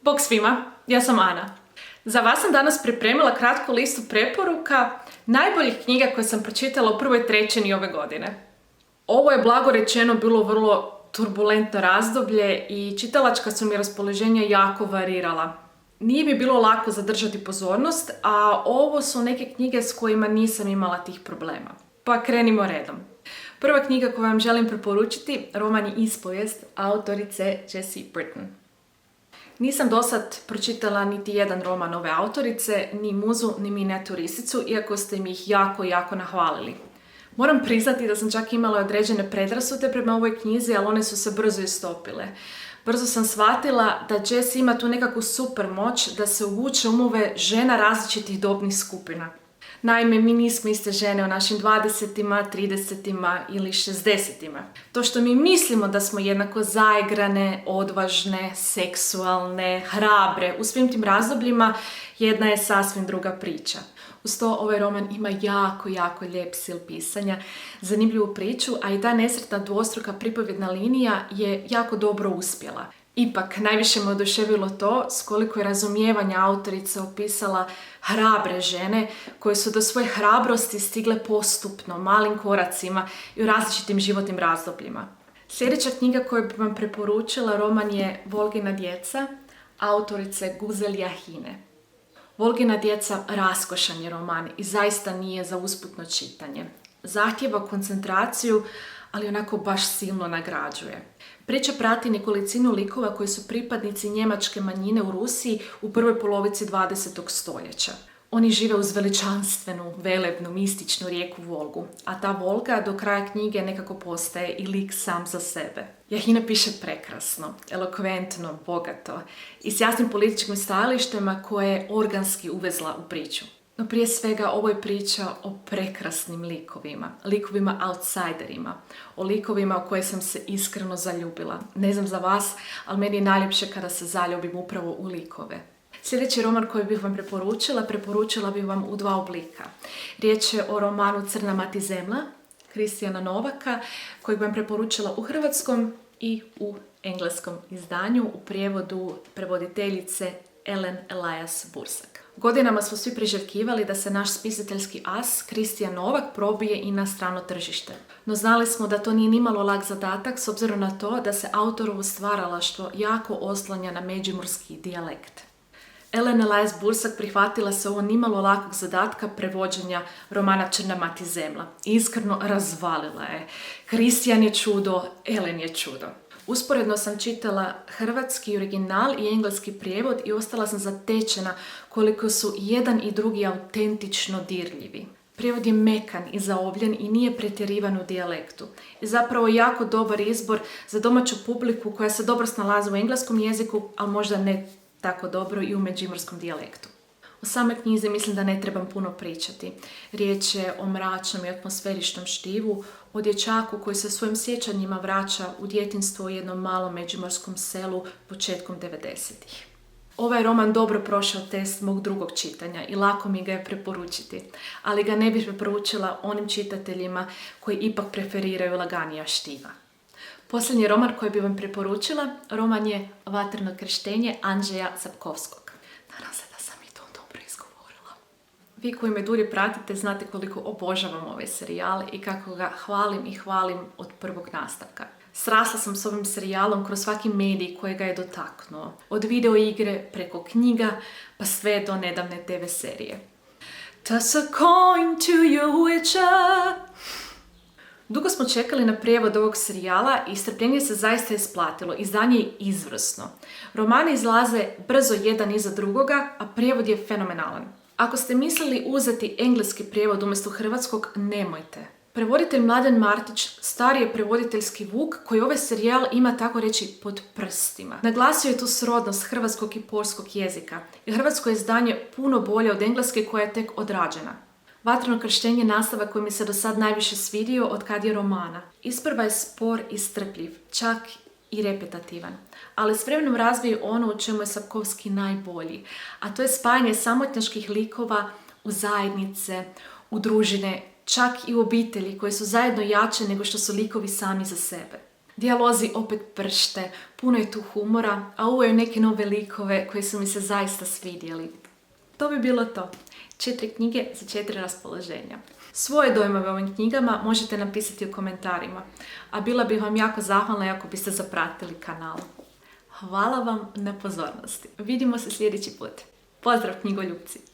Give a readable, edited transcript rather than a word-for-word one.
Bog svima, ja sam Ana. Za vas sam danas pripremila kratku listu preporuka najboljih knjiga koje sam pročitala u prvoj trećini ove godine. Ovo je blago rečeno bilo vrlo turbulentno razdoblje i čitalačka su mi raspoloženja jako varirala. Nije mi bilo lako zadržati pozornost, a ovo su neke knjige s kojima nisam imala tih problema. Pa krenimo redom. Prva knjiga koju vam želim preporučiti, roman je Ispovijest autorice Jessie Britton. Nisam dosad pročitala niti jedan roman ove autorice, ni Muzu, ni Minijaturisicu, iako ste mi ih jako nahvalili. Moram priznati da sam čak imala određene predrasude prema ovoj knjizi, ali one su se brzo istopile. Brzo sam shvatila da Jessie ima tu nekakvu super moć da se uvuče umove žena različitih dobnih skupina. Naime, mi nismo iste žene u našim 20-ima, 30-ima ili 60-ima. To što mi mislimo da smo jednako zaigrane, odvažne, seksualne, hrabre u svim tim razdobljima, jedna je sasvim druga priča. Uz to ovaj roman ima jako lijep stil pisanja, zanimljivu priču, a i ta nesretna dvostruka pripovjedna linija je jako dobro uspjela. Ipak, najviše me oduševilo to s koliko je razumijevanja autorica opisala hrabre žene koje su do svoje hrabrosti stigle postupno, malim koracima i u različitim životnim razdobljima. Sljedeća knjiga koju bih vam preporučila roman je Volgina djeca, autorice Guzel Jahine. Volgina djeca raskošan je roman i zaista nije za usputno čitanje. Zahtijeva koncentraciju, ali onako baš silno nagrađuje. Priča prati nekolicinu likova koji su pripadnici njemačke manjine u Rusiji u prvoj polovici 20. stoljeća. Oni žive uz veličanstvenu, velebnu, mističnu rijeku Volgu, a ta Volga do kraja knjige nekako postaje i lik sam za sebe. Jahina piše prekrasno, elokventno, bogato i s jasnim političkim stajalištima koje je organski uvezla u priču. No prije svega ovo je priča o prekrasnim likovima outsiderima, o likovima u koje sam se iskreno zaljubila. Ne znam za vas, ali meni je najljepše kada se zaljubim upravo u likove. Sljedeći roman koji bih vam preporučila bih vam u dva oblika. Riječ je o romanu Crna mati zemlja, Kristijana Novaka, kojeg vam preporučila u hrvatskom i u engleskom izdanju u prijevodu prevoditeljice Ellen Elias Bursak. Godinama smo svi priželjkivali da se naš spisateljski as, Kristijan Novak, probije i na strano tržište. No znali smo da to nije nimalo lak zadatak s obzirom na to da se autorovo stvaralaštvo jako oslanja na međimurski dijalekt. Ellen Elias Bursak prihvatila se ovo nimalo lakog zadatka prevođenja romana Crna mati zemlja. Iskreno razvalila je. Kristijan je čudo, Ellen je čudo. Usporedno sam čitala hrvatski original i engleski prijevod i ostala sam zatečena koliko su jedan i drugi autentično dirljivi. Prijevod je mekan i zaobljen i nije pretjerivan u dijalektu. I zapravo jako dobar izbor za domaću publiku koja se dobro snalazi u engleskom jeziku, ali možda ne tako dobro i u međimurskom dijalektu. O samoj knjizi mislim da ne trebam puno pričati. Riječ je o mračnom i atmosferičnom štivu, o dječaku koji se svojim sjećanjima vraća u djetinjstvo u jednom malom međimurskom selu početkom 90-ih. Ovaj roman dobro prošao test mog drugog čitanja i lako mi ga je preporučiti, ali ga ne bih preporučila onim čitateljima koji ipak preferiraju laganija štiva. Posljednji roman koji bih vam preporučila, roman je Vatreno krštenje Andrzeja Sapkowskog. Nadam se da sam i to dobro izgovorila. Vi koji me dulje pratite znate koliko obožavam ovaj serijal i kako ga hvalim od prvog nastavka. Srasla sam s ovim serijalom kroz svaki medij koji ga je dotaknuo. Od video igre preko knjiga pa sve do nedavne TV serije. Toss a coin to your witcher. Dugo smo čekali na prijevod ovog serijala i strpljenje se zaista isplatilo. Izdanje je izvrsno. Romani izlaze brzo jedan iza drugoga, a prijevod je fenomenalan. Ako ste mislili uzeti engleski prijevod umjesto hrvatskog, nemojte. Prevoditelj Mladen Martić stari je prevoditeljski vuk koji ovaj serijal ima tako reći pod prstima. Naglasio je tu srodnost hrvatskog i poljskog jezika i hrvatsko izdanje puno bolje od engleske koja je tek odrađena. Vatreno krštenje je nastavak koji mi se do sad najviše svidio od kad je romana. Isprva je spor i strpljiv, čak i repetativan, ali s vremenom razvije ono u čemu je Sapkowski najbolji, a to je spajanje samotnjaških likova u zajednice, u družine, čak i u obitelji koje su zajedno jače nego što su likovi sami za sebe. Dijalozi opet pršte, puno je tu humora, a ovo je neke nove likove koji su mi se zaista svidjeli. To bi bilo to. 4 knjige za 4 raspoloženja. Svoje dojmove o ovim knjigama možete napisati u komentarima, a bila bih vam jako zahvalna ako biste zapratili kanal. Hvala vam na pozornosti. Vidimo se sljedeći put. Pozdrav knjigoljupci!